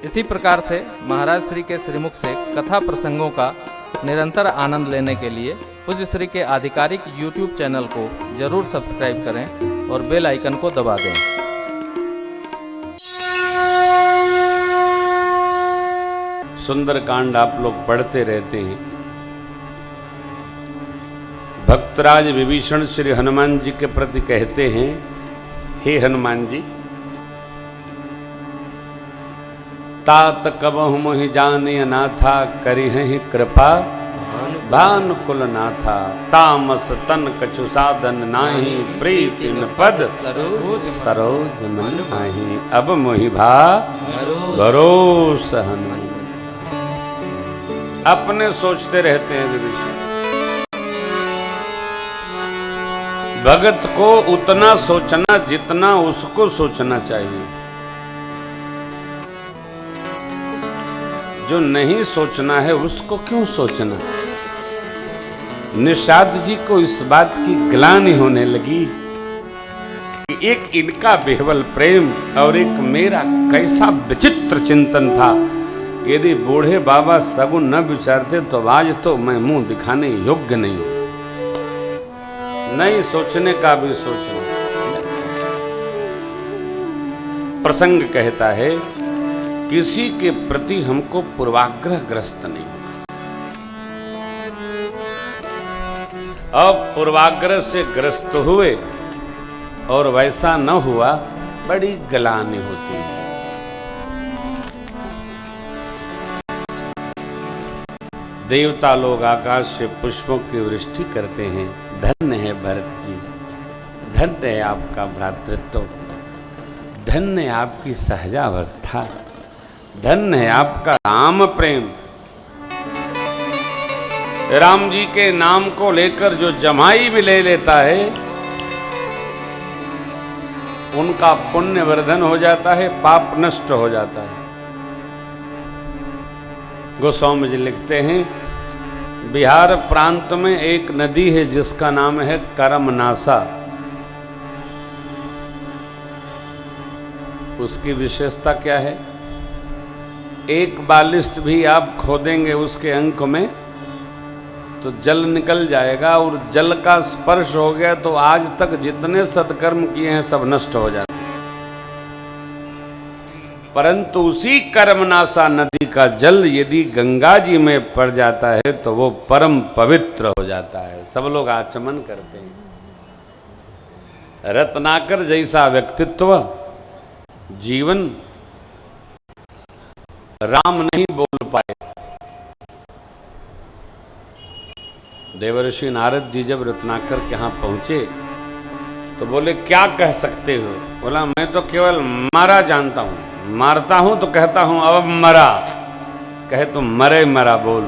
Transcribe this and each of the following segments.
इसी प्रकार से महाराज श्री के श्रीमुख से कथा प्रसंगों का निरंतर आनंद लेने के लिए पूज्य श्री के आधिकारिक YouTube चैनल को जरूर सब्सक्राइब करें और बेल आइकन को दबा दें। सुंदरकांड आप लोग पढ़ते रहते हैं। भक्तराज विभीषण श्री हनुमान जी के प्रति कहते हैं, हे हनुमान जी, तात कबहु मोहि जाने अनाथा, करिहि कृपा भानुकुल नाथा। तामस तन कछु साधन नाही, प्रीति न पद सरोज मन नाही। अब मोहि भा भरोस हनुमान। अपने सोचते रहते हैं विभीषण। भगत को उतना सोचना जितना उसको सोचना चाहिए। जो नहीं सोचना है उसको क्यों सोचना। निषाद जी को इस बात की ग्लानि होने लगी कि एक इनका बेहवल प्रेम और एक मेरा कैसा विचित्र चिंतन था। यदि बूढ़े बाबा सगुन न विचारते तो आज तो मैं मुंह दिखाने योग्य नहीं हूं। नहीं सोचने का भी सोचना। प्रसंग कहता है, किसी के प्रति हमको पूर्वाग्रह ग्रस्त नहीं होना। अब पूर्वाग्रह से ग्रस्त हुए और वैसा न हुआ, बड़ी ग्लानि होती है। देवता लोग आकाश से पुष्पों की वृष्टि करते हैं। धन्य है भरत जी, धन्य है आपका भ्रातृत्व, धन्य है आपकी सहजावस्था, धन्य है आपका राम प्रेम। राम जी के नाम को लेकर जो जमाई भी ले लेता है, उनका पुण्य वर्धन हो जाता है, पाप नष्ट हो जाता है। गोस्वामी जी लिखते हैं, बिहार प्रांत में एक नदी है जिसका नाम है करमनासा। उसकी विशेषता क्या है? एक बालिस्ट भी आप खोदेंगे उसके अंक में तो जल निकल जाएगा, और जल का स्पर्श हो गया तो आज तक जितने सत्कर्म किए हैं सब नष्ट हो जाते। परंतु उसी कर्मनासा नदी का जल यदि गंगा जी में पड़ जाता है तो वो परम पवित्र हो जाता है। सब लोग आचमन करते हैं। रत्नाकर जैसा व्यक्तित्व, जीवन राम नहीं बोल पाए। देवर्षि नारद जी जब रत्नाकर के यहाँ पहुंचे तो बोले, क्या कह सकते हो? बोला, मैं तो केवल मारा जानता हूं, मारता हूं तो कहता हूं अब मरा। कहे तो मरे मरा बोल।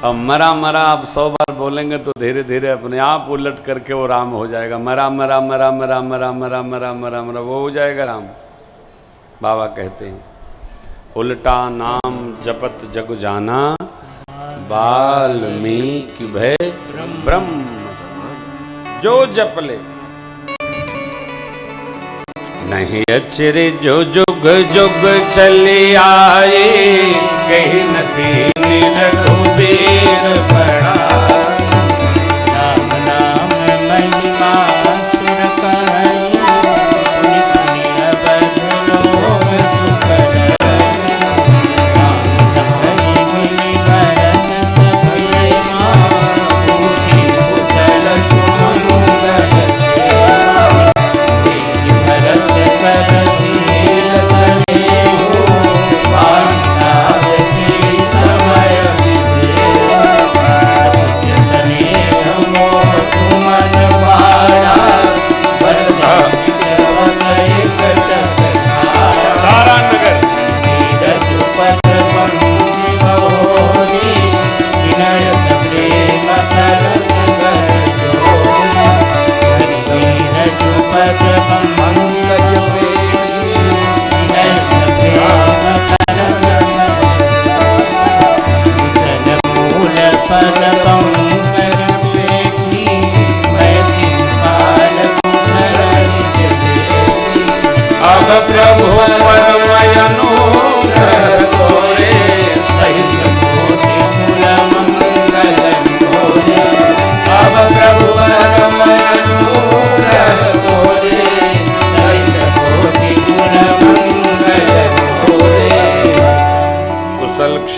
अब मरा मरा अब 100 बार बोलेंगे तो धीरे धीरे अपने आप उलट करके वो राम हो जाएगा। मरा मरा मरा मरा मरा मरा मरा मरा मरा वो हो जाएगा राम। बाबा कहते हैं, उल्टा नाम जपत जग जाना, वाल्मीकि भय ब्रह्म। जो जप ले नहीं अचरे जो जुग जुग चले आए, कहीं न दीन रघुबीर पड़ा। राम नाम महिमा सुर कहई, सुनि सुनि अवध लोग सुख रहे। राम संगहि मुनि भरत सब यमा, पूछी कुशल सुमंगल सेवा। देखि भरत कर शील सनेहु, पांचाल की समय विदेह।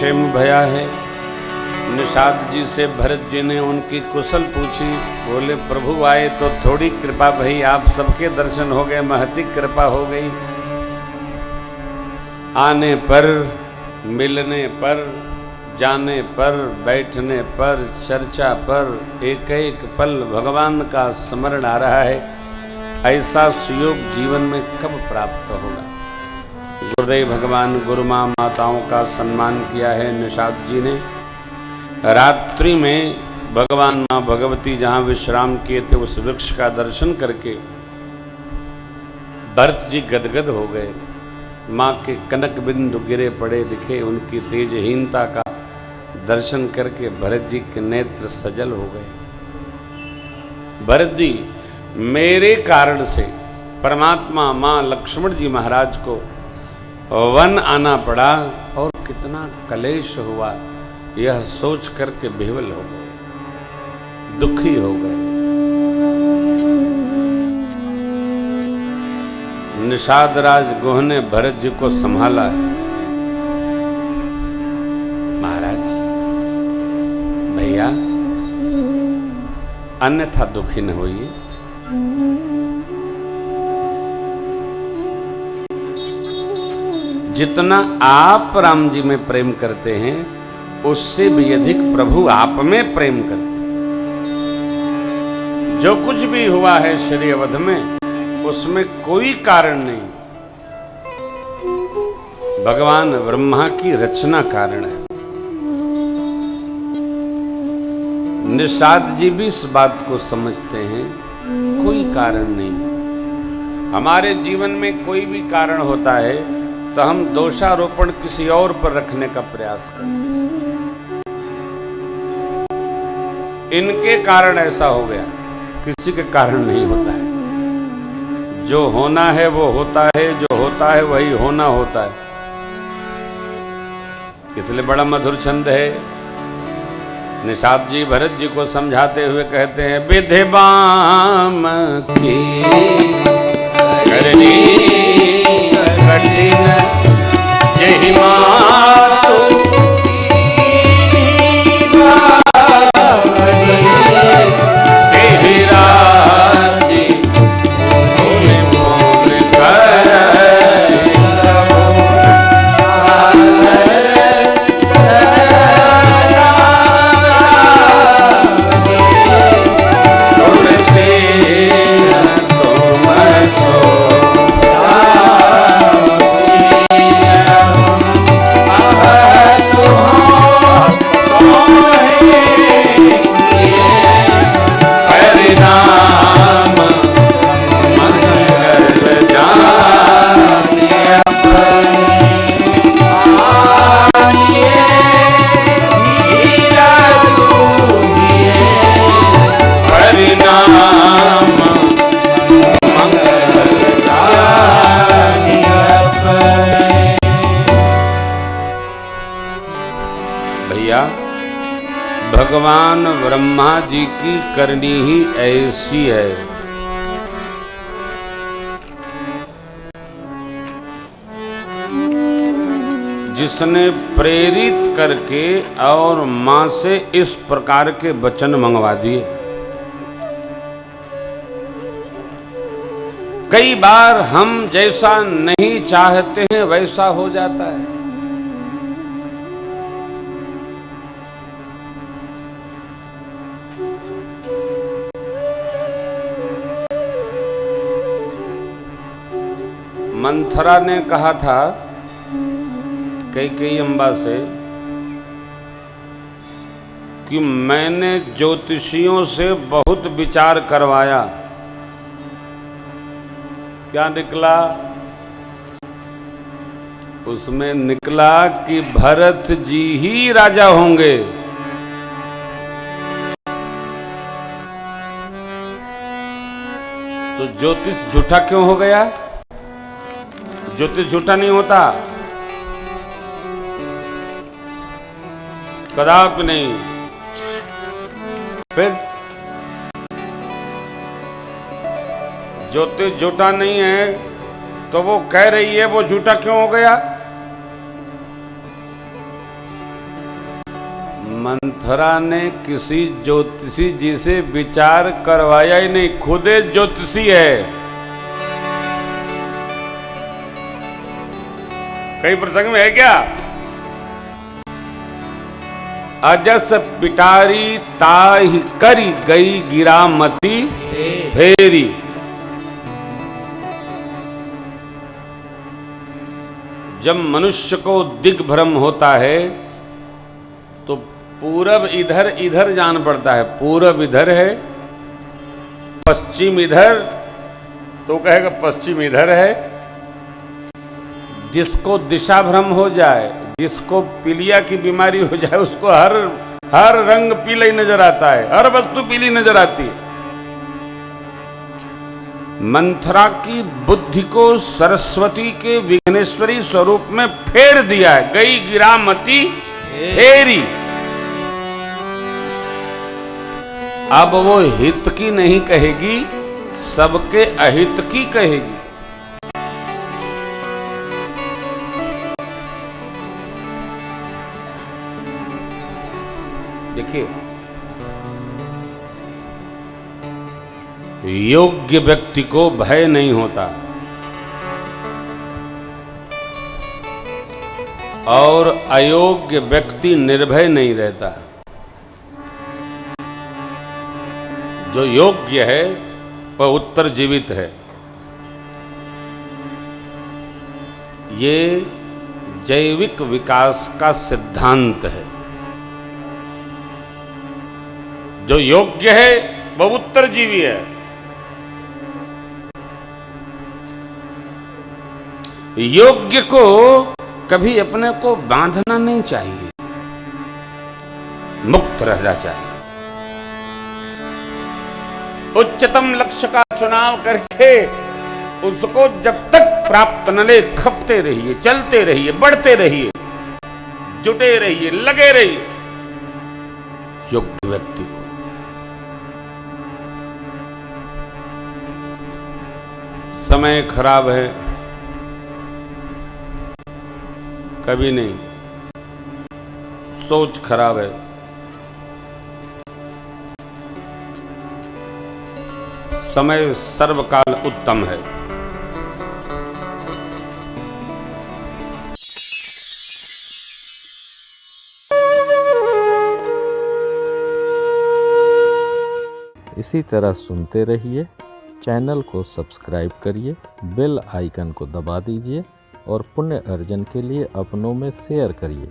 क्षेम भया है। निषाद जी से भरत जी ने उनकी कुशल पूछी। बोले प्रभु आए तो थोड़ी कृपा भई, आप सबके दर्शन हो गए, महती कृपा हो गई। आने पर, मिलने पर, जाने पर, बैठने पर, चर्चा पर एक एक पल भगवान का स्मरण आ रहा है। ऐसा सुयोग जीवन में कब प्राप्त होगा। गुरुदेव भगवान गुरु माँ माताओं का सम्मान किया है निषाद जी ने। रात्रि में भगवान माँ भगवती जहाँ विश्राम किए थे उस वृक्ष का दर्शन करके भरत जी गदगद हो गए। माँ के कनक बिंदु गिरे पड़े दिखे। उनकी तेजहीनता का दर्शन करके भरत जी के नेत्र सजल हो गए। भरत जी, मेरे कारण से परमात्मा माँ लक्ष्मण जी महाराज को वन आना पड़ा और कितना कलेश हुआ, यह सोच करके विह्वल हो गए, दुखी हो गए। निषाद राज गुह ने भरत जी को संभाला है। महाराज भैया अन्यथा दुखी न होइए। जितना आप राम जी में प्रेम करते हैं उससे भी अधिक प्रभु आप में प्रेम करते हैं। जो कुछ भी हुआ है श्री अवध में उसमें कोई कारण नहीं, भगवान ब्रह्मा की रचना कारण है। निषाद जी भी इस बात को समझते हैं, कोई कारण नहीं। हमारे जीवन में कोई भी कारण होता है तो हम दोषारोपण किसी और पर रखने का प्रयास करें। इनके कारण ऐसा हो गया, किसी के कारण नहीं होता है। जो होना है वो होता है, जो होता है वही होना होता है। इसलिए बड़ा मधुर छंद है। निषाद जी भरत जी को समझाते हुए कहते हैं, विधि बाम की करनी कठिन जहि मातु तेहि राजी मोहि मोहि भगवान ब्रह्मा जी की करनी ही ऐसी है। जिसने प्रेरित करके और मां से इस प्रकार के वचन मंगवा दिए। कई बार हम जैसा नहीं चाहते हैं वैसा हो जाता है। मंथरा ने कहा था कैकेयी अम्बा से कि मैंने ज्योतिषियों से बहुत विचार करवाया, क्या निकला? उसमें निकला कि भरत जी ही राजा होंगे। तो ज्योतिष झूठा क्यों हो गया? ज्योतिष झूठा नहीं होता, कदापि नहीं। फिर ज्योतिष झूठा नहीं है तो वो कह रही है वो झूठा क्यों हो गया? मंथरा ने किसी ज्योतिषी जी से विचार करवाया ही नहीं, खुदे ज्योतिषी है। कई प्रसंग में है क्या, अजस पिटारी ताहि करी गई गिरा मती फेरी। जब मनुष्य को दिग्भ्रम होता है तो पूरब इधर इधर जान पड़ता है, पूरब इधर है, पश्चिम इधर, तो कहेगा पश्चिम इधर है। जिसको दिशा भ्रम हो जाए, जिसको पीलिया की बीमारी हो जाए, उसको हर रंग पीला ही नजर आता है, हर वस्तु पीली नजर आती है। मंथरा की बुद्धि को सरस्वती के विघ्नेश्वरी स्वरूप में फेर दिया है, गई गिरा मती फेरी। अब वो हित की नहीं कहेगी, सबके अहित की कहेगी। देखिए, योग्य व्यक्ति को भय नहीं होता और अयोग्य व्यक्ति निर्भय नहीं रहता। जो योग्य है वह उत्तर जीवित है। ये जैविक विकास का सिद्धांत है। जो योग्य है वह उत्तरजीवी है। योग्य को कभी अपने को बांधना नहीं चाहिए, मुक्त रहना चाहिए। उच्चतम लक्ष्य का चुनाव करके उसको जब तक प्राप्त न ले, खपते रहिए, चलते रहिए, बढ़ते रहिए, जुटे रहिए, लगे रहिए। योग्य व्यक्ति को समय खराब है, कभी नहीं। सोच खराब है, समय सर्वकाल उत्तम है। इसी तरह सुनते रहिए, चैनल को सब्सक्राइब करिए, बेल आइकन को दबा दीजिए और पुण्य अर्जन के लिए अपनों में शेयर करिए।